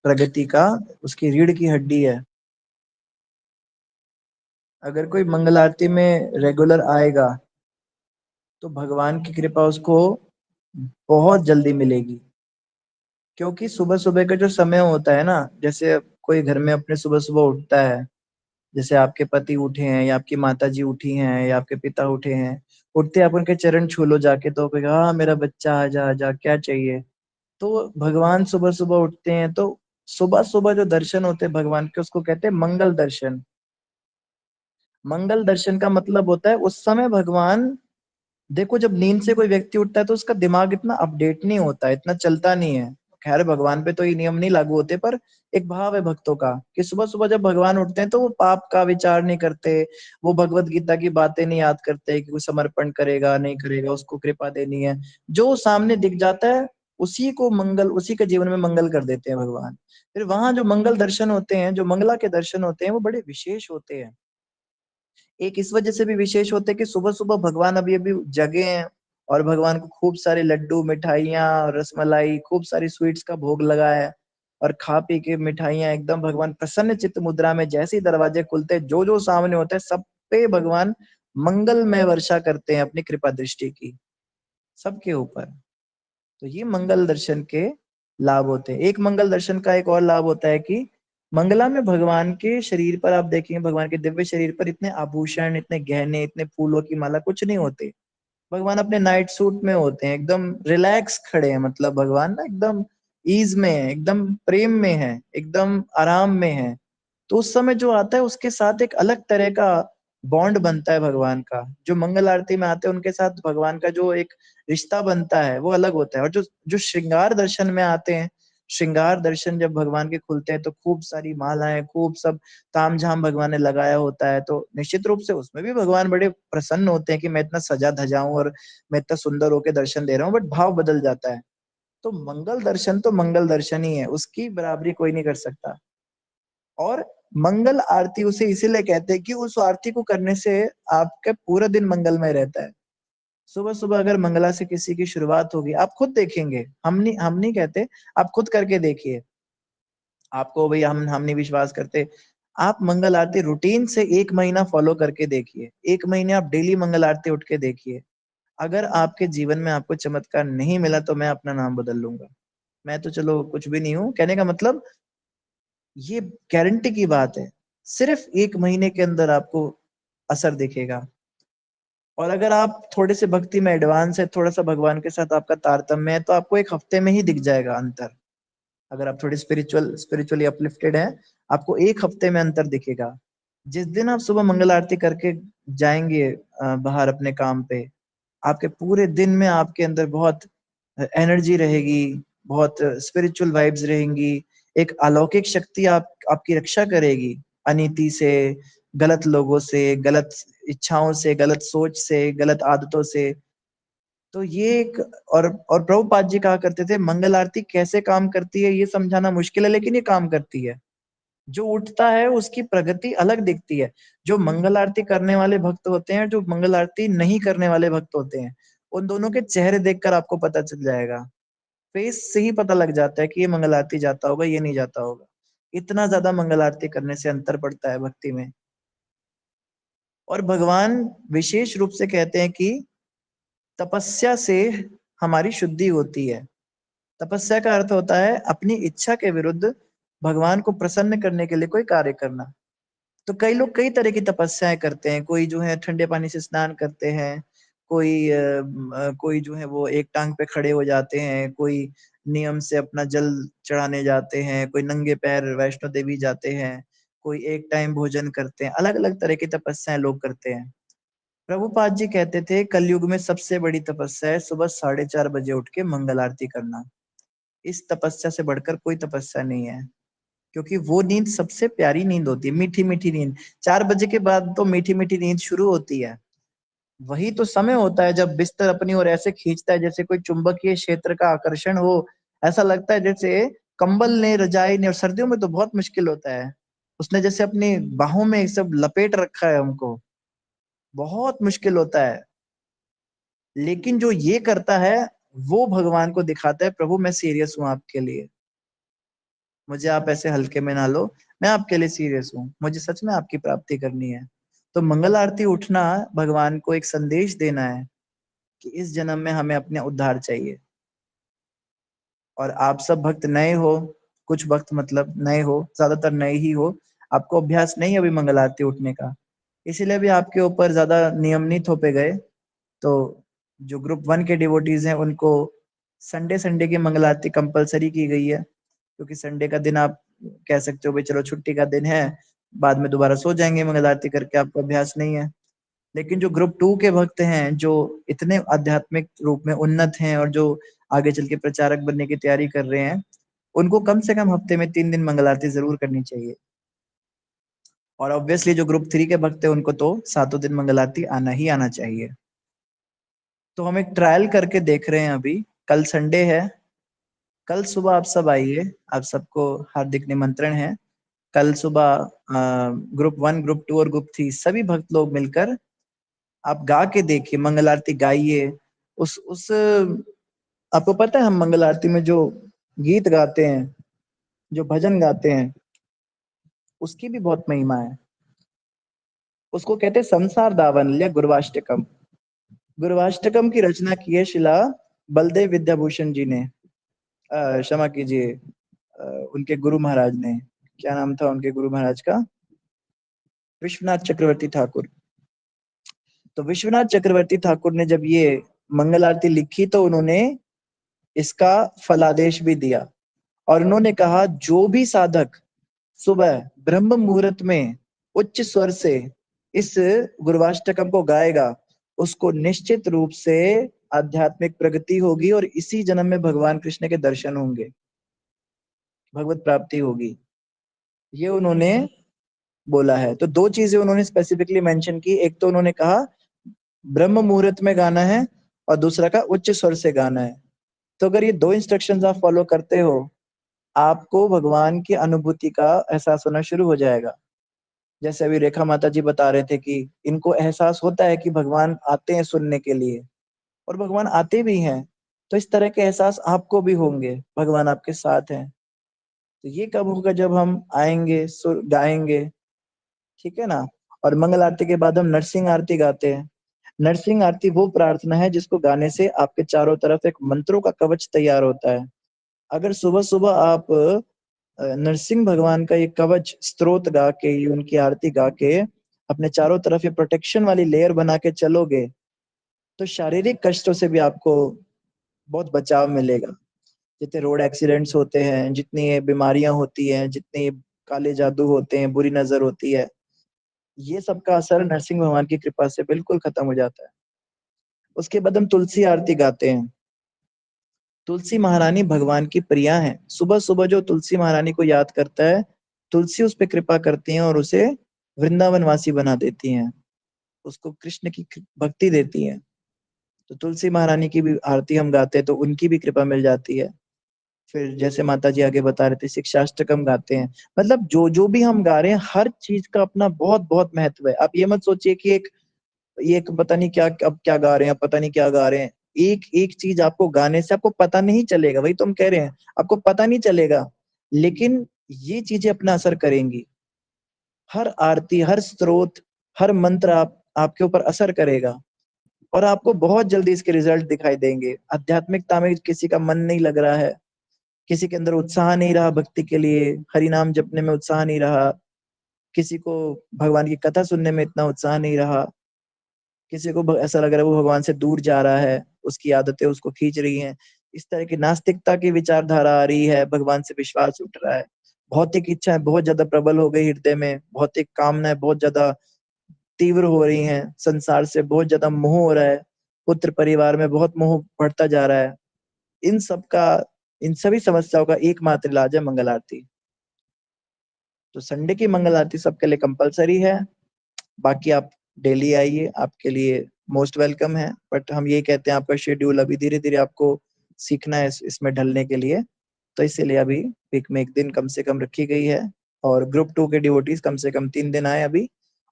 प्रगति का, उसकी रीढ़ की हड्डी है। अगर कोई मंगल आरती में रेगुलर आएगा तो भगवान की कृपा उसको बहुत जल्दी मिलेगी। क्योंकि सुबह सुबह का जो समय होता है ना, जैसे कोई घर में अपने सुबह सुबह उठता है, जैसे आपके पति उठे हैं या आपकी माता जी उठी हैं या आपके पिता उठे हैं, उठते आप उनके चरण छू लो जाके, तो कहेगा हाँ मेरा बच्चा आजा आजा, क्या चाहिए। तो भगवान सुबह सुबह उठते हैं, तो सुबह सुबह जो दर्शन होते हैं भगवान के, उसको कहते हैं मंगल दर्शन। मंगल दर्शन का मतलब होता है उस समय भगवान, देखो जब नींद से कोई व्यक्ति उठता है तो उसका दिमाग इतना अपडेट नहीं होता, इतना चलता नहीं है। खैर भगवान पे तो ये नियम नहीं लागू होते, पर एक भाव है भक्तों का कि सुबह सुबह जब भगवान उठते हैं तो वो पाप का विचार नहीं करते, वो भगवत गीता की बातें नहीं याद करते कि कोई समर्पण करेगा नहीं करेगा, उसको कृपा देनी है। जो सामने दिख जाता है उसी को मंगल, उसी के जीवन में मंगल कर देते हैं भगवान। फिर वहां जो मंगल दर्शन होते हैं, जो मंगला के दर्शन होते हैं, वो बड़े विशेष होते हैं। एक इस वजह से भी विशेष होते हैं कि सुबह सुबह भगवान अभी अभी जगे हैं, और भगवान को खूब सारे लड्डू मिठाइयाँ रसमलाई खूब सारी स्वीट्स का भोग लगा है, और खा पी के मिठाइयाँ एकदम भगवान प्रसन्न चित्त मुद्रा में, जैसे ही दरवाजे खुलते हैं जो जो सामने होता है सब पे भगवान मंगलमय वर्षा करते हैं अपनी कृपा दृष्टि की, सबके ऊपर। तो ये मंगल दर्शन के लाभ होते हैं। एक मंगल दर्शन का एक और लाभ होता है कि मंगला में भगवान के शरीर पर आप देखेंगे, भगवान के दिव्य शरीर पर इतने आभूषण, इतने गहने, इतने फूलों की माला कुछ नहीं होते। भगवान अपने नाइट सूट में होते हैं, एकदम रिलैक्स खड़े हैं, मतलब भगवान ना एकदम ईज में है, एकदम प्रेम में है, एकदम आराम में है। तो उस समय जो आता है उसके साथ एक अलग तरह का बॉन्ड बनता है भगवान का। जो मंगल आरती में आते हैं उनके साथ भगवान का जो एक रिश्ता बनता है वो अलग होता है। और जो जो श्रृंगार दर्शन में आते हैं, श्रृंगार दर्शन जब भगवान के खुलते हैं तो खूब सारी मालाएं, खूब सब तामझाम भगवान ने लगाया होता है, तो निश्चित रूप से उसमें भी भगवान बड़े प्रसन्न होते हैं कि मैं इतना सजा धजा हूं और मैं इतना सुंदर होकर दर्शन दे रहा हूँ, बट भाव बदल जाता है। तो मंगल दर्शन ही है, उसकी बराबरी कोई नहीं कर सकता। और मंगल आरती उसे इसीलिए कहते हैं कि उस आरती को करने से आपका पूरा दिन मंगलमय रहता है। सुबह सुबह अगर मंगला से किसी की शुरुआत होगी, आप खुद देखेंगे, हम नहीं कहते, आप खुद करके देखिए। आपको भाई हम नहीं विश्वास करते, आप मंगल आरती रूटीन से 1 महीना फॉलो करके देखिए, 1 महीने आप डेली मंगल आरती उठ के देखिए। अगर आपके जीवन में आपको चमत्कार नहीं मिला तो मैं अपना नाम बदल लूंगा। मैं तो चलो कुछ भी नहीं हूं, कहने का मतलब ये गारंटी की बात है, सिर्फ 1 महीने के अंदर आपको असर दिखेगा। और अगर आप थोड़े से भक्ति में एडवांस है, थोड़ा सा भगवान के साथ आपका तारतम्य है, तो आपको 1 हफ्ते में ही दिख जाएगा अंतर। अगर आप थोड़ी स्पिरिचुअली अपलिफ्टेड है, आपको 1 हफ्ते में अंतर दिखेगा। जिस दिन आप सुबह मंगल आरती करके जाएंगे बाहर अपने काम पे, आपके पूरे दिन में आपके अंदर बहुत एनर्जी रहेगी, बहुत स्पिरिचुअल वाइब्स रहेंगी। एक अलौकिक शक्ति आपकी रक्षा करेगी अनीति से, गलत लोगों से, गलत इच्छाओं से, गलत सोच से, गलत आदतों से। तो ये एक, और प्रभुपाद जी कहा करते थे मंगल आरती कैसे काम करती है ये समझाना मुश्किल है, लेकिन ये काम करती है। जो उठता है उसकी प्रगति अलग दिखती है। जो मंगल आरती करने वाले भक्त होते हैं, जो मंगल आरती नहीं करने वाले भक्त होते हैं, उन दोनों के चेहरे देखकर आपको पता चल जाएगा। फेस से ही पता लग जाता है कि ये मंगल आरती जाता होगा, ये नहीं जाता होगा। इतना ज्यादा मंगल आरती करने से अंतर पड़ता है भक्ति में। और भगवान विशेष रूप से कहते हैं कि तपस्या से हमारी शुद्धि होती है। तपस्या का अर्थ होता है अपनी इच्छा के विरुद्ध भगवान को प्रसन्न करने के लिए कोई कार्य करना। तो कई लोग कई तरह की तपस्याएं करते हैं, कोई जो है ठंडे पानी से स्नान करते हैं, कोई जो है वो एक टांग पे खड़े हो जाते हैं, कोई नियम से अपना जल चढ़ाने जाते हैं, कोई नंगे पैर वैष्णो देवी जाते हैं, कोई एक टाइम भोजन करते हैं, अलग अलग तरह की तपस्याएं लोग करते हैं। प्रभुपाद जी कहते थे कलयुग में सबसे बड़ी तपस्या है सुबह 4:30 बजे उठ के मंगल आरती करना। इस तपस्या से बढ़कर कोई तपस्या नहीं है, क्योंकि वो नींद सबसे प्यारी नींद होती है, मीठी मीठी नींद। 4 बजे के बाद तो मीठी मीठी नींद शुरू होती है। वही तो समय होता है जब बिस्तर अपनी ओर ऐसे खींचता है जैसे कोई चुंबकीय क्षेत्र का आकर्षण हो। ऐसा लगता है जैसे कंबल ने, रजाई ने, और सर्दियों में तो बहुत मुश्किल होता है, उसने जैसे अपनी बाहों में सब लपेट रखा है हमको, बहुत मुश्किल होता है। लेकिन जो ये करता है वो भगवान को दिखाता है प्रभु मैं सीरियस हूं आपके लिए। मुझे आप ऐसे हल्के में ना लो, मैं आपके लिए सीरियस हूँ, मुझे सच में आपकी प्राप्ति करनी है। तो मंगल आरती उठना भगवान को एक संदेश देना है कि इस जन्म में हमें अपने उद्धार चाहिए। और आप सब भक्त नए हो, कुछ भक्त मतलब नए हो, ज्यादातर नए ही हो, आपको अभ्यास नहीं है अभी मंगल आरती उठने का, इसीलिए भी आपके ऊपर ज्यादा नियम नहीं थोपे गए। तो जो ग्रुप 1 के डिवोटीज हैं उनको संडे संडे की मंगल आरती कंपलसरी की गई है, क्योंकि संडे का दिन आप कह सकते हो भाई चलो छुट्टी का दिन है, बाद में दोबारा सो जाएंगे मंगल आरती करके, आपको अभ्यास नहीं है। लेकिन जो ग्रुप 2 के भक्त हैं, जो इतने आध्यात्मिक रूप में उन्नत हैं और जो आगे चल के प्रचारक बनने की तैयारी कर रहे हैं, उनको कम से कम हफ्ते में 3 दिन मंगल आरती जरूर करनी चाहिए। और ऑब्वियसली जो ग्रुप 3 के भक्त हैं उनको तो सातों दिन मंगल आरती आना ही आना चाहिए। तो हम एक ट्रायल करके देख रहे हैं अभी। कल संडे है, कल सुबह आप सब आइए, आप सबको हार्दिक निमंत्रण है। कल सुबह ग्रुप 1, ग्रुप 2 और ग्रुप 3 सभी भक्त लोग मिलकर आप गा के देखिए, मंगल आरती गाइए। उस आपको पता है हम मंगल आरती में जो गीत गाते हैं, जो भजन गाते हैं, उसकी भी बहुत महिमा है। उसको कहते हैं संसार दावन या गुरुवाष्टकम। गुरुवाष्टकम की रचना की है शिला बलदेव विद्याभूषण जी ने, क्षमा कीजिए, उनके गुरु महाराज ने। क्या नाम था उनके गुरु महाराज का? विश्वनाथ चक्रवर्ती ठाकुर। तो विश्वनाथ चक्रवर्ती ठाकुर ने जब ये मंगल आरती लिखी तो उन्होंने इसका फलादेश भी दिया, और उन्होंने कहा जो भी साधक सुबह ब्रह्म मुहूर्त में उच्च स्वर से इस गुरुवाष्टकम को गाएगा, उसको निश्चित रूप से आध्यात्मिक प्रगति होगी और इसी जन्म में भगवान कृष्ण के दर्शन होंगे, भगवत प्राप्ति होगी। ये उन्होंने बोला है। तो दो चीजें उन्होंने स्पेसिफिकली मेंशन की, एक तो उन्होंने कहा ब्रह्म मुहूर्त में गाना है, और दूसरा का उच्च स्वर से गाना है। तो अगर ये दो इंस्ट्रक्शंस आप फॉलो करते हो, आपको भगवान की अनुभूति का एहसास होना शुरू हो जाएगा। जैसे अभी रेखा माता जी बता रहे थे कि इनको एहसास होता है कि भगवान आते हैं सुनने के लिए, और भगवान आते भी हैं। तो इस तरह के एहसास आपको भी होंगे, भगवान आपके साथ हैं। तो ये कब होगा? जब हम आएंगे, सुर गाएंगे, ठीक है ना। और मंगल आरती के बाद हम नरसिंह आरती गाते हैं। नरसिंह आरती वो प्रार्थना है जिसको गाने से आपके चारों तरफ एक मंत्रों का कवच तैयार होता है। अगर सुबह सुबह आप नरसिंह भगवान का ये कवच स्तोत्र गा के, उनकी आरती गा के अपने चारों तरफ ये प्रोटेक्शन वाली लेयर बना के चलोगे, तो शारीरिक कष्टों से भी आपको बहुत बचाव मिलेगा। जितने रोड एक्सीडेंट्स होते हैं, जितनी ये बीमारियां होती हैं, जितने काले जादू होते हैं, बुरी नजर होती है, ये सब का असर नरसिंह भगवान की कृपा से बिल्कुल खत्म हो जाता है। उसके बाद हम तुलसी आरती गाते हैं। तुलसी महारानी भगवान की प्रिया है। सुबह सुबह जो तुलसी महारानी को याद करता है, तुलसी उस पर कृपा करती हैं और उसे वृंदावन वासी बना देती हैं, उसको कृष्ण की भक्ति देती हैं। तो तुलसी महारानी की भी आरती हम गाते हैं तो उनकी भी कृपा मिल जाती है। फिर जैसे माता जी आगे बता रहे थे, शिक्षाष्टकम गाते हैं। मतलब जो जो भी हम गा रहे हैं, हर चीज का अपना बहुत बहुत महत्व है। आप ये मत सोचिए कि एक पता नहीं क्या, अब क्या गा रहे हैं, पता नहीं क्या गा रहे हैं। एक एक चीज आपको गाने से आपको पता नहीं चलेगा, वही तो हम कह रहे हैं, आपको पता नहीं चलेगा, लेकिन ये चीजें अपना असर करेंगी। हर आरती, हर स्त्रोत, हर मंत्र आपके ऊपर असर करेगा, और आपको बहुत जल्दी इसके रिजल्ट दिखाई देंगे। आध्यात्मिकता में किसी का मन नहीं लग रहा है, किसी के अंदर उत्साह नहीं रहा भक्ति के लिए, हरि नाम जपने में उत्साह नहीं रहा, किसी को भगवान की कथा सुनने में इतना उत्साह नहीं रहा, किसी को ऐसा लग रहा है वो भगवान से दूर जा रहा है, उसकी आदतें उसको खींच रही हैं, इस तरह की नास्तिकता की विचारधारा आ रही है, भगवान से विश्वास उठ रहा है, भौतिक इच्छाएं बहुत ज्यादा प्रबल हो गई हृदय में, भौतिक कामनाएं बहुत ज्यादा तीव्र हो रही हैं, संसार से बहुत ज्यादा मोह हो रहा है, पुत्र परिवार में बहुत मोह बढ़ता जा रहा है, इन सब का, इन सभी समस्याओं का एकमात्र इलाज है मंगल आरती। तो संडे की मंगल आरती सबके लिए कंपलसरी है। बाकी आप डेली आइए, आपके लिए मोस्ट वेलकम है। बट हम ये कहते हैं आपका शेड्यूल अभी धीरे धीरे आपको सीखना है इसमें ढलने के लिए, तो इसीलिए अभी वीक में एक दिन कम से कम रखी गई है। और ग्रुप 2 के डिवोटीज कम से कम 3 दिन आए अभी।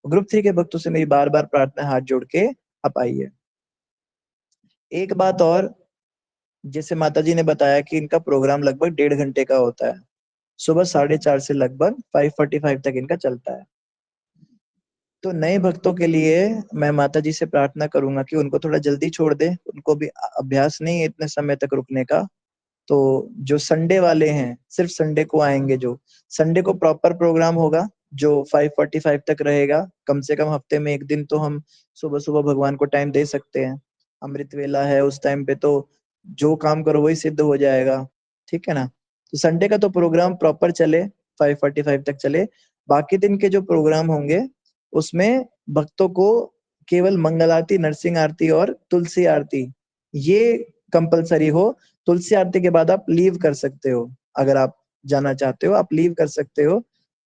ग्रुप 3 के भक्तों से मेरी बार बार प्रार्थना, हाथ जोड़ के आप आइए। एक बात और, जैसे माता जी ने बताया कि इनका प्रोग्राम लगभग 1.5 घंटे का होता है, सुबह 4:30 से लगभग 5:45 तक इनका चलता है। तो नए भक्तों के लिए मैं माता जी से प्रार्थना करूंगा कि उनको थोड़ा जल्दी छोड़ दे, उनको भी अभ्यास नहीं है इतने समय तक रुकने का। तो जो संडे वाले हैं सिर्फ संडे को आएंगे, जो संडे को प्रॉपर प्रोग्राम होगा जो 5:45 तक रहेगा, कम से कम हफ्ते में एक दिन तो हम सुबह सुबह भगवान को टाइम दे सकते हैं। अमृत वेला है, उस टाइम पे तो जो काम करो वही सिद्ध हो जाएगा। ठीक है ना? तो संडे का तो प्रोग्राम प्रॉपर चले, 5:45 तक चले। बाकी दिन के जो प्रोग्राम होंगे उसमें भक्तों को केवल मंगल आरती, नरसिंह आरती और तुलसी आरती ये कंपलसरी हो। तुलसी आरती के बाद आप लीव कर सकते हो, अगर आप जाना चाहते हो आप लीव कर सकते हो,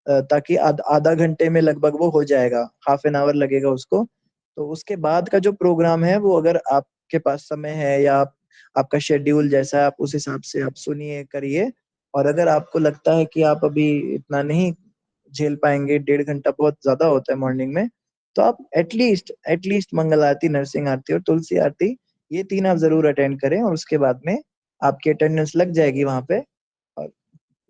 ताकि आधा घंटे में लगभग वो हो जाएगा, हाफ एन आवर लगेगा उसको। तो उसके बाद का जो प्रोग्राम है वो अगर आपके पास समय है या आपका शेड्यूल जैसा है आप उस हिसाब से आप सुनिए करिए। और अगर आपको लगता है कि आप अभी इतना नहीं झेल पाएंगे, 1.5 घंटा बहुत ज्यादा होता है मॉर्निंग में, तो आप एटलीस्ट मंगल आरती, नरसिंह आरती और तुलसी आरती ये तीन आप जरूर अटेंड करें, और उसके बाद में आपकी अटेंडेंस लग जाएगी वहां पे। और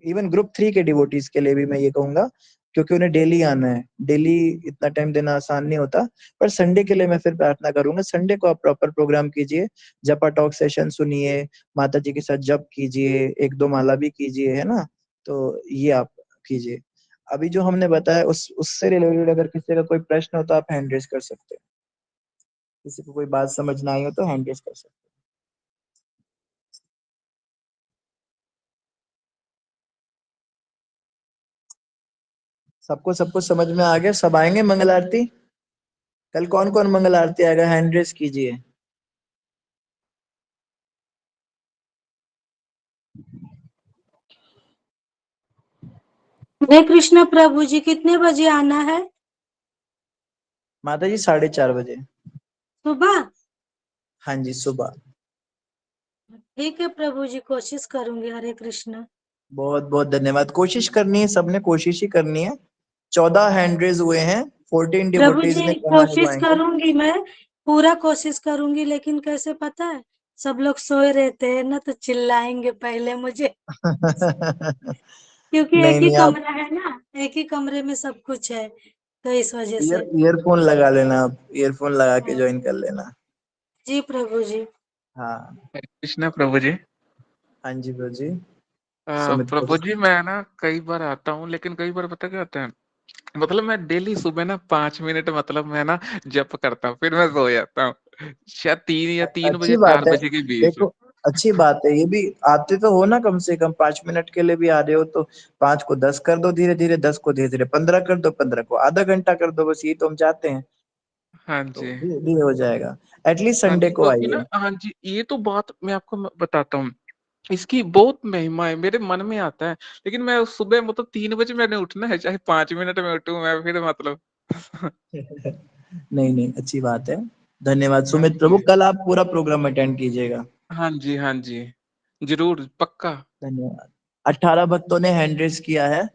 इवन ग्रुप 3 के डिवोटीज के लिए भी मैं ये कहूंगा, क्योंकि उन्हें डेली आना है, डेली इतना टाइम देना आसान नहीं होता। पर संडे के लिए मैं फिर प्रार्थना करूंगा, संडे को आप प्रॉपर प्रोग्राम कीजिए, जपा टॉक सेशन सुनिए, माता जी के साथ जप कीजिए, एक दो माला भी कीजिए, है ना? तो ये आप कीजिए। अभी जो हमने बताया उस उससे रिलेटेड अगर किसी का कोई प्रश्न हो तो आप हैंड रेज कर सकते हैं। किसी को कोई बात समझ ना आई हो तो हैंड रेज कर सकते हैं। सबको सब कुछ समझ में आ गया? सब आएंगे मंगल आरती? कल कौन कौन मंगल आरती आएगा? हैंड रेज कीजिए। हरे कृष्ण प्रभु जी, कितने बजे आना है? माता जी 4:30 बजे। सुबह? हाँ जी, सुबह। ठीक है प्रभु जी, कोशिश करूंगी। हरे कृष्ण। बहुत बहुत धन्यवाद। कोशिश करनी है, सबने कोशिश ही करनी है। 14 हैंड रेज हुए हैं, 14 प्रभु डिवोटीज जी ने कहा है वो कोशिश आएंगे। करूंगी, मैं पूरा कोशिश करूंगी, लेकिन कैसे पता है, सब लोग सोए रहते हैं ना, तो चिल्लाएंगे पहले मुझे, क्योंकि नहीं एक ही नहीं, आप कमरा है ना, एक ही कमरे में सब कुछ है, तो इस वजह से। ईयरफोन लगा लेना, आप ईयरफोन लगा के हाँ। ज्वाइन कर लेना। जी प्रभु जी। हाँ। हरे कृष्णा प्रभु जी। हाँ जी प्रभु जी। सुमित प्रभु प्रभु। जी मैं ना कई बार आता हूँ, लेकिन कई बार पता क्या होता है, मतलब मैं डेली सुबह ना 5 मिनट मतलब मैं ना जप करता हूँ, फिर मैं सो जाता हूँ, शायद 3 या 3 बजे अच्छी बात 4 है। बजे के बीच में। देखो, अच्छी बात है ये भी। आते तो हो ना, कम से कम 5 मिनट के लिए भी आ रहे हो तो 5 को 10 कर दो धीरे धीरे, 10 को धीरे धीरे 15 कर दो, 15 को आधा घंटा कर दो, बस ये तो हम चाहते हैं। हाँ तो जी। धीरे धीरे हो जाएगा। एटलीस्ट हाँ संडे जी, को क्योंकि ना, आइए। हाँ जी, ये तो बात मैं आपको बताता हूँ, इसकी बहुत महिमा है, मेरे मन में आता है। लेकिन मैं सुबह मतलब 3 बजे मैंने उठना है, चाहे 5 मिनट में उठूं मैं, फिर मतलब नहीं नहीं, अच्छी बात है। धन्यवाद हाँ सुमित प्रभु, जी, कल आप पूरा प्रोग्राम अटेंड कीजिएगा। हाँ जी, हाँ जी, जरूर पक्का। धन्यवाद। 18 भक्तों ने हैंड रेज किया है।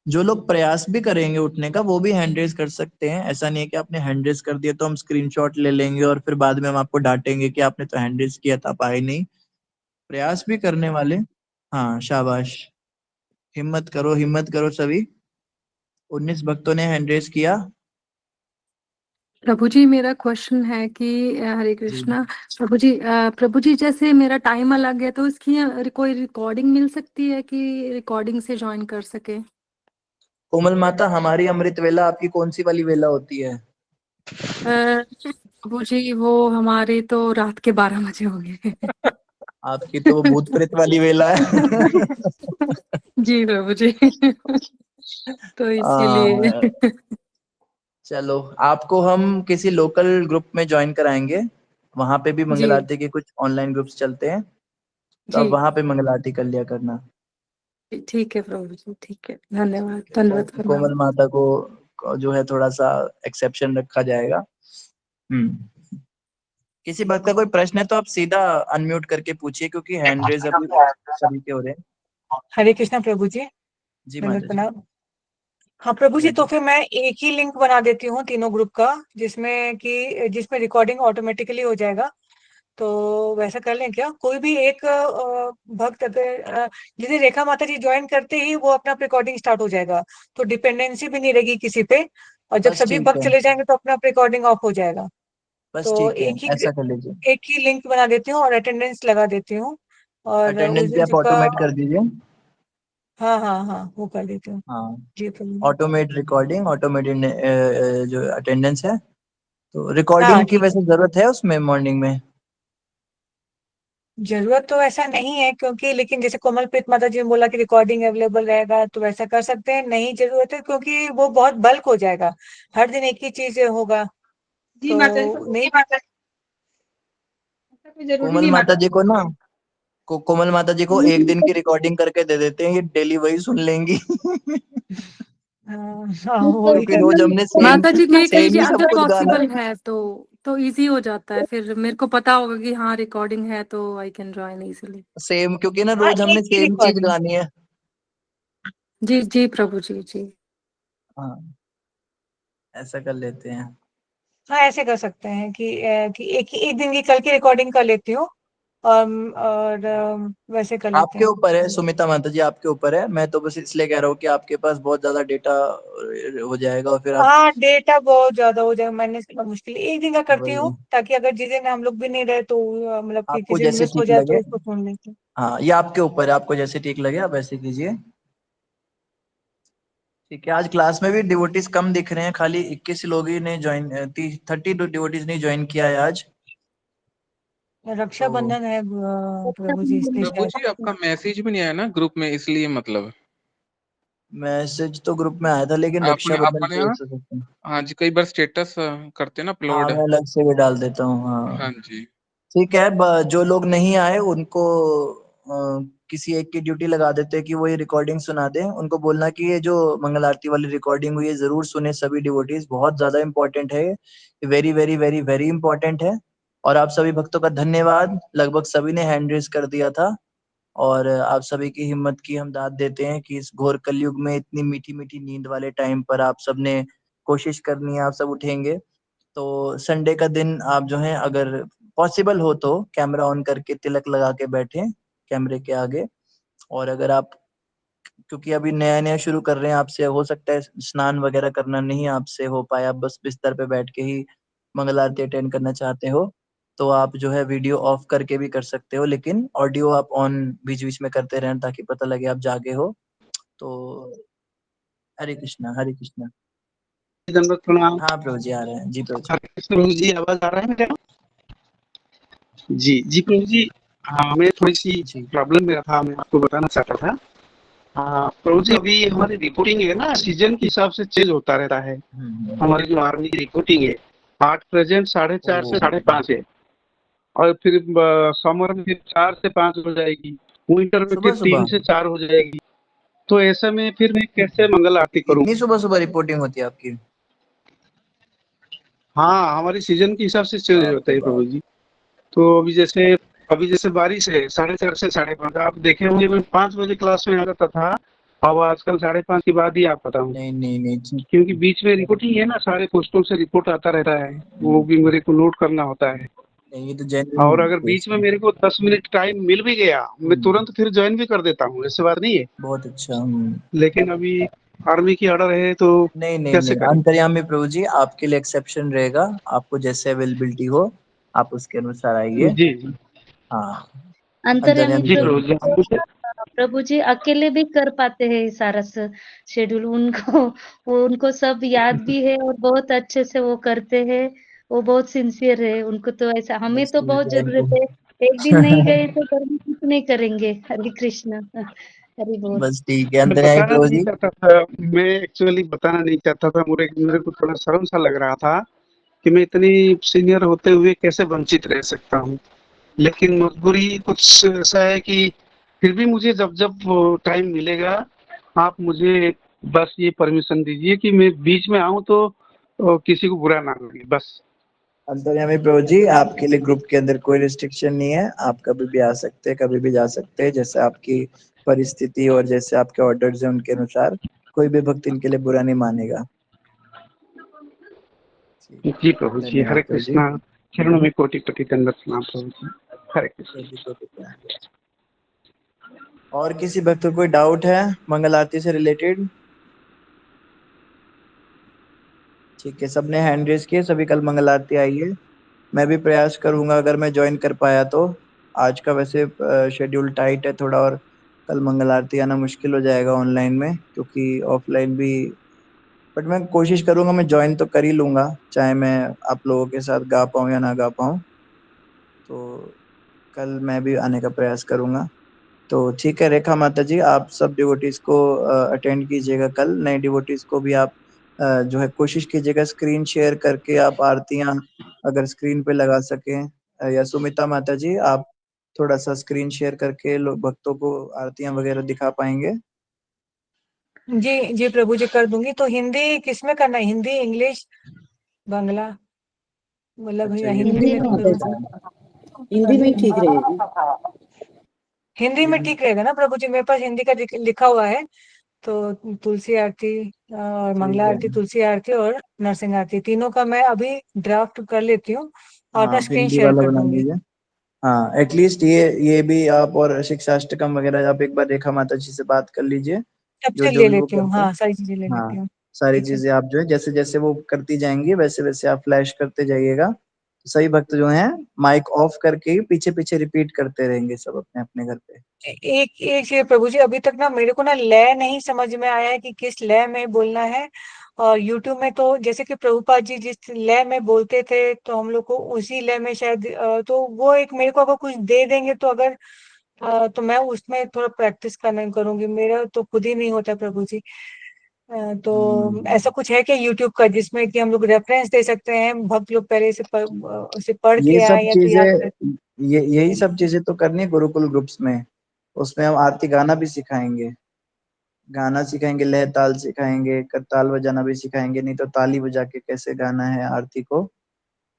जो लोग प्रयास भी करेंगे उठने का वो भी हैंड रेज कर सकते हैं। ऐसा नहीं है कि आपने हैंड रेज कर दिया तो हम स्क्रीनशॉट ले लेंगे और फिर बाद में हम आपको डांटेंगे कि आपने तो हैंड रेज किया था, आप आए नहीं। प्रयास भी करने वाले। हाँ, शाबाश। हिम्मत करो सभी। 19 भक्तों ने हैंड रेज किया। प्रभु जी मेरा क्वेश्चन है कि हरे जी। कृष्णा प्रभु जी जैसे मेरा टाइम अलग है, तो इसकी कोई रिकॉर्डिंग मिल सकती है कि रिकॉर्डिंग से ज्वाइन कर सके? कोमल माता, हमारी अमृत वेला आपकी कौन सी वाली वेला होती है? प्रभु जी वो हमारे तो रात के 12 बजे हो गए। आपकी तो वो भूत प्रेत वाली वेला है। जी प्रभु जी। तो इसीलिए। आ, चलो, आपको हम किसी लोकल ग्रुप में ज्वाइन कराएंगे। वहां पे भी मंगल जी आरती के कुछ ऑनलाइन ग्रुप्स चलते हैं, तो आप जी वहां पे मंगल आरती कर लिया करना। ठीक है प्रभु जी, ठीक है, धन्यवाद, ठीक है, धन्यवाद प्रणाम। कोमल माता को जो है थोड़ा सा एक्सेप्शन रखा जाएगा। हम्म। किसी बात का कोई प्रश्न है तो आप सीधा अनम्यूट करके पूछिए, क्योंकि हैंड रेज अभी सभी के हो रहे हैं। हरे कृष्णा प्रभु जी। जी दंडवत माता जी। प्रणाम। हाँ प्रभु जी, हाँ तो जी। फिर मैं एक ही लिंक बना देती हूँ तीनों ग्रुप का, जिसमें रिकॉर्डिंग ऑटोमेटिकली हो जाएगा। तो वैसा कर लें क्या? कोई भी एक भक्त अगर जैसे रेखा माता जी ज्वाइन करते ही वो अपना रिकॉर्डिंग स्टार्ट हो जाएगा, तो डिपेंडेंसी भी नहीं रहेगी किसी पे, और जब बस सभी ठीक भक्त है, चले जाएंगे तो अपना रिकॉर्डिंग ऑफ हो जाएगा। बस तो ठीक है, ऐसा कर लीजिए। एक ही लिंक बना देती हूँ और अटेंडेंस लगा देती हूँ, और उस अटेंडेंस भी दिन आप जिसका, ऑटोमेट कर दीजिए। हाँ हाँ हाँ वो कर देती हूँ। हाँ, जी प्रभु जी। ऑटोमेट रिकॉर्डिंग, ऑटोमेटेड जो अटेंडेंस है। तो हाँ रिकॉर्डिंग की ठीक है। वैसे जरूरत है उसमें मॉर्निंग में? जरूरत तो ऐसा नहीं है, क्योंकि लेकिन जैसे कोमलप्रीत माता जी ने बोला कि रिकॉर्डिंग अवेलेबल रहेगा तो वैसा कर सकते हैं। नहीं जरूरत है क्योंकि वो बहुत बल्क हो जाएगा, हर दिन एक ही चीज होगा, जी माता जी, तो नहीं माता। ऐसा कोई जरूरी कोमल नहीं माता माता जी को ना, कोमल माता जी को एक दिन की रिकॉर्डिंग करके दे देते हैं, ये डेली वही सुन लेंगी। हाँ हाँ, वही क्योंकि रोज कर। हमने सेम माता जी देख सेम लीजिए ही सब अगर कुछ गाना है। पॉसिबल है तो इजी हो जाता है, फिर मेरे को पता होगा कि हाँ रिकॉर्डिंग है तो I can join easily. Same, क्योंकि ना हाँ रोज हमने एक ही सेम चीज रिकॉर्डिंग। गानी है। जी जी प्रभु जी जी। हाँ, ऐसा कर लेते हैं। हाँ ऐसे कर सकते हैं कि एक दिन की कल की रिकॉर्डिंग कर लेती हूँ, और वैसे कर लेते आपके हैं। ऊपर है सुमिता माता जी, आपके ऊपर है। मैं तो बस इसलिए कह रहा हूँ कि आपके पास बहुत ज्यादा डेटा हो जाएगा, और फिर आप हाँ डेटा बहुत ज्यादा हो जाएगा, मैनेज करना मुश्किल है। एक दिन का करती हूँ वही, ताकि अगर जिस दिन हम लोग भी नहीं रहे तो मतलब कि आपको किसी दिन जैसे मिस हो ठीक जाए तो लगे। उसको सुन लेते हैं। हाँ, ये आपके ऊपर है, आपको जैसे ठीक लगे आप वैसे कीजिए। ठीक है, आज क्लास में भी डिवोटीज कम दिख रहे हैं, खाली 21 लोग ही ने ज्वाइन, 30 डिवोटीज ने ज्वाइन किया है आज। तो रक्षाबंधन है प्रभु जी, इसलिए प्रभु शायद। जी आपका मैसेज भी नहीं आया ना ग्रुप में, इसलिए मतलब मैसेज तो ग्रुप में आया था, लेकिन अपने रक्षाबंधन अपने की वजह यहाँ, से सकते हैं। हाँ जी, कई बार स्टेटस करते हैं ना हाँ, अपलोड। मैं अलग से भी डाल देता हूँ, हाँ। हाँ जी। ठीक है, जो लोग नहीं आए उनको किसी एक की ड्यूटी लगा देते हैं कि वो ये रिकॉर्डिंग सुना दें। उनको बोलना कि ये जो मंगल आरती वाली रिकॉर्डिंग हुई है जरूर सुने सभी डिवोटीज, बहुत ज्यादा इंपॉर्टेंट है, very very very very important है। और आप सभी भक्तों का धन्यवाद, लगभग सभी ने हैंड रेज कर दिया था। और आप सभी की हिम्मत की हम दाद देते हैं कि इस घोर कलयुग में इतनी मीठी मीठी नींद वाले टाइम पर आप सब ने कोशिश करनी है, आप सब उठेंगे। तो संडे का दिन आप जो है अगर पॉसिबल हो तो कैमरा ऑन करके तिलक लगा के बैठे कैमरे के आगे। और अगर आप, क्योंकि अभी नया नया शुरू कर रहे हैं, आपसे हो सकता है स्नान वगैरह करना नहीं आपसे हो पाए, आप बस बिस्तर पे बैठ के ही मंगल आरती अटेंड करना चाहते हो, तो आप जो है वीडियो ऑफ करके भी कर सकते हो, लेकिन ऑडियो आप ऑन बीच बीच में करते रहना ताकि पता लगे आप जागे हो। तो हरे कृष्णा, हरे कृष्णा। दंडवत प्रणाम। हाँ प्रभु जी आ रहे हैं, जी प्रभु जी। हरे कृष्ण प्रभु जी, आवाज आ रहा है मेरा? जी जी प्रभु जी। हाँ, मैं थोड़ी सी जी प्रॉब्लम में था, मैं आपको बताना चाहता था। हाँ प्रभु जी, अभी हमारी रिपोर्टिंग है ना, सीजन के हिसाब से चेंज होता रहता है। हमारी जो आर्मी की रिपोर्टिंग है, 8 प्रेजेंट 4:30 से 5:30 है, और फिर समर में फिर 4 से 5 हो जाएगी, विंटर में फिर सुबह 3 सुबह से 4 हो जाएगी। तो ऐसे में फिर मैं कैसे मंगल आरती करूं? इतनी सुबह सुबह रिपोर्टिंग होती है आपकी? हाँ, हमारी सीजन के हिसाब से चेंज बाप होता रे है प्रभु बाप। जी। तो अभी जैसे बारिश है, 4:30 से 5:30, आप देखे होंगे मैं 5 बजे क्लास में आ जाता था, अब आजकल 5:30 के बाद ही आ पाता हूँ, नहीं नहीं नहीं ठीक। क्योंकि बीच में रिपोर्टिंग है ना, सारे पोस्टों से रिपोर्ट आता रहता है, वो भी मेरे को नोट करना होता है। नहीं, ये तो जेन्युइन और अगर केस बीच में है। मेरे को 10 मिनट टाइम मिल भी गया, मैं तुरंत फिर ज्वाइन भी कर देता हूँ, ऐसी बात नहीं है। बहुत अच्छा। लेकिन अभी आर्मी की ऑर्डर है तो नहीं नहीं कैसे नहीं, करें? अंतर्यामी प्रभु जी आपके लिए एक्सेप्शन रहेगा, आपको जैसे अवेलेबिलिटी हो आप उसके अनुसार आइए। जी जी हाँ, अंतर्यामी अंतर्यामी जी प्रभु प्रभु जी। जी, हम तो प्रभु जी अकेले भी कर पाते हैं ये सारा शेड्यूल, उनको सब याद भी है और बहुत अच्छे से वो करते हैं। वो बहुत सिंसियर है, उनको तो ऐसा, हमें बस तो ठीक बहुत है जरूरत इनको। है। एक दिन नहीं गए तो घर में कुछ नहीं करेंगे। हरे कृष्ण, हरि बोल। बस ठीक है मैं अंतर्यामी बताना प्रभु नहीं जी। चाहता था, मैं एक्चुअली बताना नहीं चाहता था, मेरे मेरे को थोड़ा शर्म सा लग रहा था कि मैं इतनी सीनियर होते हुए कैसे वंचित रह सकता हूँ। लेकिन मजबूरी कुछ ऐसा है कि फिर भी मुझे जब जब टाइम मिलेगा, आप मुझे बस ये परमिशन दीजिए कि मैं बीच में आऊं तो किसी को बुरा ना लगे, बस। अंतर्यामी प्रभु जी आपके लिए ग्रुप के अंदर कोई रिस्ट्रिक्शन नहीं है, आप कभी भी आ सकते हैं, कभी भी जा सकते हैं, जैसे आपकी परिस्थिति और जैसे आपके ऑर्डर्स हैं उनके अनुसार। कोई भी भक्त इनके लिए बुरा नहीं मानेगा। जी प्रभु जी, हरे धन्यवाद प्रभु जी। कृष्णा। चरणों में कोटि कोटि दंडवत प्रणाम प्रभु जी। हरे कृष्ण। कोटि कोटि प्रणाम। और किसी भक्त को कोई डाउट है मंगल आरती से रिलेटेड? ठीक है, सबने हैंड रेज किए, सभी कल मंगल आरती आइए। मैं भी प्रयास करूंगा अगर मैं ज्वाइन कर पाया तो। आज का वैसे शेड्यूल टाइट है थोड़ा, और कल मंगल आरती आना मुश्किल हो जाएगा ऑनलाइन में, क्योंकि ऑफलाइन भी, बट मैं कोशिश करूंगा, मैं ज्वाइन तो कर ही लूंगा, चाहे मैं आप लोगों के साथ गा पाऊं या ना गा पाऊं। तो कल मैं भी आने का प्रयास करूंगा। तो ठीक है रेखा माता जी, आप सब डिवोटीज को अटेंड कीजिएगा कल। नए डिवोटीज को भी आप जो है कोशिश कीजिएगा स्क्रीन शेयर करके आप आरतियां अगर स्क्रीन पे लगा सकें। या सुमिता माता जी, आप थोड़ा सा स्क्रीन शेयर करके लोग भक्तों को आरतियां वगैरह दिखा पाएंगे? जी जी प्रभु जी कर दूंगी। तो हिंदी किसमें करना है, हिंदी, इंग्लिश, बांग्ला, मतलब अच्छा, या ये हिंदी भी में करना करूँ? पड़ता है। हिंदी में ठीक रहेगी। हिंदी में ठीक रहेगा ना प्रभु जी? मेरे पास हिंदी का लिखा हुआ है। तो तुलसी आरती और मंगला ठीक है, आरती, तुलसी आरती और नरसिंह आरती, तीनों का मैं अभी ड्राफ्ट कर लेती हूँ और हाँ अपना आप स्क्रीन हिंदी शेयर वाला कर बना दूंगी। लीजिए। हाँ एटलीस्ट ये भी आप, और शिक्षाष्टकम वगैरह आप एक बार रेखा माता जी से बात कर लीजिए, जो सबसे जो ले भी वो लेती हूँ, करते हैं। हाँ सारी चीजें ले लेती हाँ हूँ। सारी ठीक है। चीजें आप जो है जैसे जैसे वो करती जाएंगी वैसे वैसे आप फ्लैश करते जाइएगा। सही भक्त जो हैं माइक ऑफ करके ही पीछे पीछे रिपीट करते रहेंगे सब अपने अपने घर पे। एक एक चीज प्रभु जी, अभी तक ना मेरे को ना लय नहीं समझ में आया है कि किस लय में बोलना है। और यूट्यूब में तो जैसे कि प्रभुपाद जी जिस लय में बोलते थे तो हम लोग को उसी लय में शायद तो वो एक मेरे को अगर कुछ दे देंगे तो अगर तो मैं उसमें थोड़ा प्रैक्टिस करना करूंगी। मेरा तो खुद ही नहीं होता प्रभु जी। तो ऐसा कुछ है क्या यूट्यूब का जिसमें कि हम लोग रेफरेंस दे सकते हैं, भक्त लोग पहले से उसे पढ़ ये के सब आए या तो याद कर? चीजें, यही सब चीजें तो करनी है गुरुकुल ग्रुप्स में। उसमें हम आरती गाना भी सिखाएंगे, गाना सिखाएंगे, लय ताल सिखाएंगे, करताल बजाना भी सिखाएंगे, नहीं तो ताली बजा के कैसे गाना है आरती को।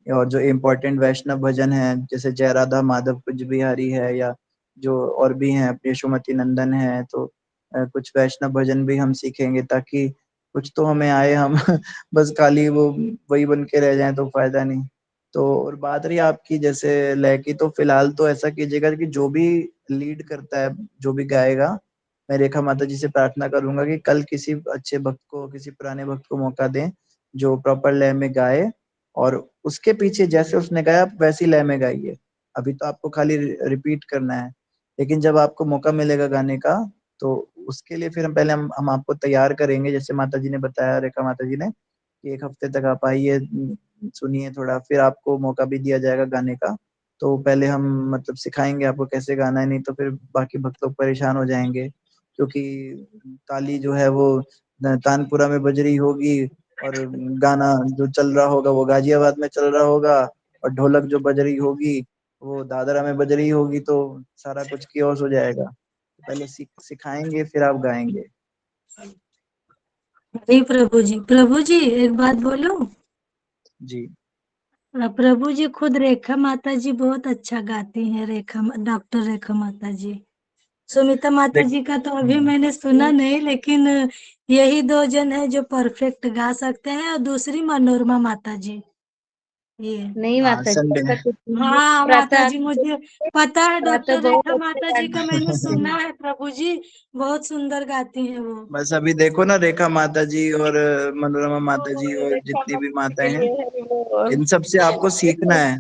और जो इम्पोर्टेंट वैष्णव भजन है जैसे जय राधा माधव कुछ बिहारी है, या जो और भी हैं अपने यशोमती नंदन है, तो कुछ वैष्णव भजन भी हम सीखेंगे, ताकि कुछ तो हमें आए। हम बस खाली वो वही बन के रह जाएं तो फायदा नहीं। तो और बात रही आपकी जैसे लय की, तो फिलहाल तो ऐसा कीजिएगा कि जो भी लीड करता है, जो भी गाएगा, मैं रेखा माता जी से प्रार्थना करूंगा कि कल किसी अच्छे भक्त को, किसी पुराने भक्त को मौका दें जो प्रॉपर लय में गाए, और उसके पीछे जैसे उसने गाया आप वैसी लय में गाइए। अभी तो आपको खाली रिपीट करना है, लेकिन जब आपको मौका मिलेगा गाने का तो उसके लिए फिर हम पहले हम आपको तैयार करेंगे, जैसे माता जी ने बताया, रेखा माता जी ने, कि 1 हफ्ते तक आप आइए, सुनिए थोड़ा, फिर आपको मौका भी दिया जाएगा गाने का। तो पहले हम मतलब सिखाएंगे आपको कैसे गाना है, नहीं तो फिर बाकी भक्त लोग परेशान हो जाएंगे, क्योंकि ताली जो है वो तानपुरा में बज रही होगी, और गाना जो चल रहा होगा वो गाजियाबाद में चल रहा होगा, और ढोलक जो बज रही होगी वो दादरा में बज रही होगी, तो सारा कुछ कियोस हो जाएगा। पहले सिखाएंगे फिर आप गाएंगे। जी प्रभु जी। प्रभु जी एक बात बोलूं? जी प्रभु जी खुद रेखा माता जी बहुत अच्छा गाती हैं, डॉक्टर रेखा माता जी। सुमिता माता देख, जी का तो अभी मैंने सुना नहीं, लेकिन यही दो जन है जो परफेक्ट गा सकते हैं, और दूसरी मनोरमा माता जी। ये नहीं हाँ माता जी, संडे, ऐसा कुछ नहीं है। हाँ माता प्रातः जी, मुझे पता है प्रातः डॉक्टर बहुत रेखा अच्छे माता जी गाने का मैंने गाती सुना हैं। है प्रभु जी, बहुत सुंदर गाती हैं वो। बस अभी देखो ना रेखा माता जी और मनोरमा माता जी और रेखा जितनी भी माता के माताएं हैं, लिए हरि बोल। इन सब से आपको सीखना है।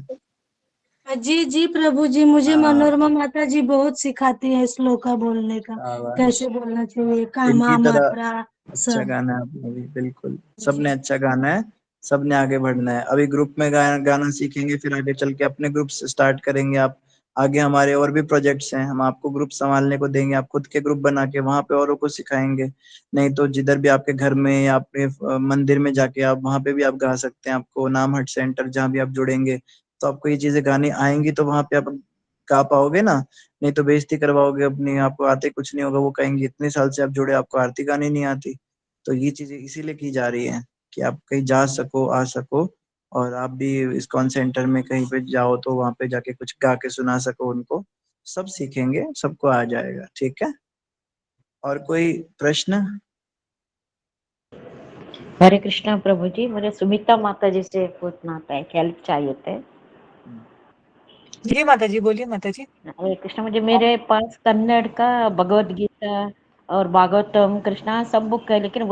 जी जी प्रभु जी, मुझे हाँ मनोरमा माता जी बहुत सिखाती है श्लोका बोलने का, शाबाश, कैसे बोलना चाहिए, इनकी कामा तरह मात्रा अच्छा सब। गाना है आपने भी, बिल्कुल जी सबने अच्छा गाना है। सबने आगे बढ़ना है, अभी ग्रुप में गाना सीखेंगे, फिर आगे चल के अपने ग्रुप स्टार्ट करेंगे आप। आगे हमारे और भी प्रोजेक्ट्स हैं, हम आपको ग्रुप संभालने को देंगे, आप खुद के ग्रुप बना के वहां पे औरों को सिखाएंगे। नहीं तो जिधर भी आपके घर में या अपने मंदिर में जाके आप वहां पे भी आप गा सकते हैं। आपको नाम हट सेंटर जहाँ भी आप जुड़ेंगे तो आपको ये चीजें गानी आएंगी, तो वहां पे आप गा पाओगे ना। नहीं तो बेइज्जती करवाओगे अपनी, आपको आते कुछ नहीं होगा, वो कहेंगे इतने साल से आप जुड़े आपको आरती गानी नहीं आती। तो ये चीजें इसीलिए की जा रही हैं कि आप कहीं जा सको, आ सको, और आप भी इस्कॉन सेंटर में कहीं पे जाओ तो वहां पे जाके कुछ गा के सुना सको उनको। सब सीखेंगे, सबको आ जाएगा, ठीक है। और कोई प्रश्न? हरे कृष्णा प्रभु जी, मुझे सुमिता माता जी से पूछना था, एक हेल्प चाहिए थे। जी माता जी, बोलिए माता जी। हरे कृष्ण। मुझे मेरे पास कन्नड़ का भगवत गीता और भागवतम कृष्णा सब बुक है, लेकिन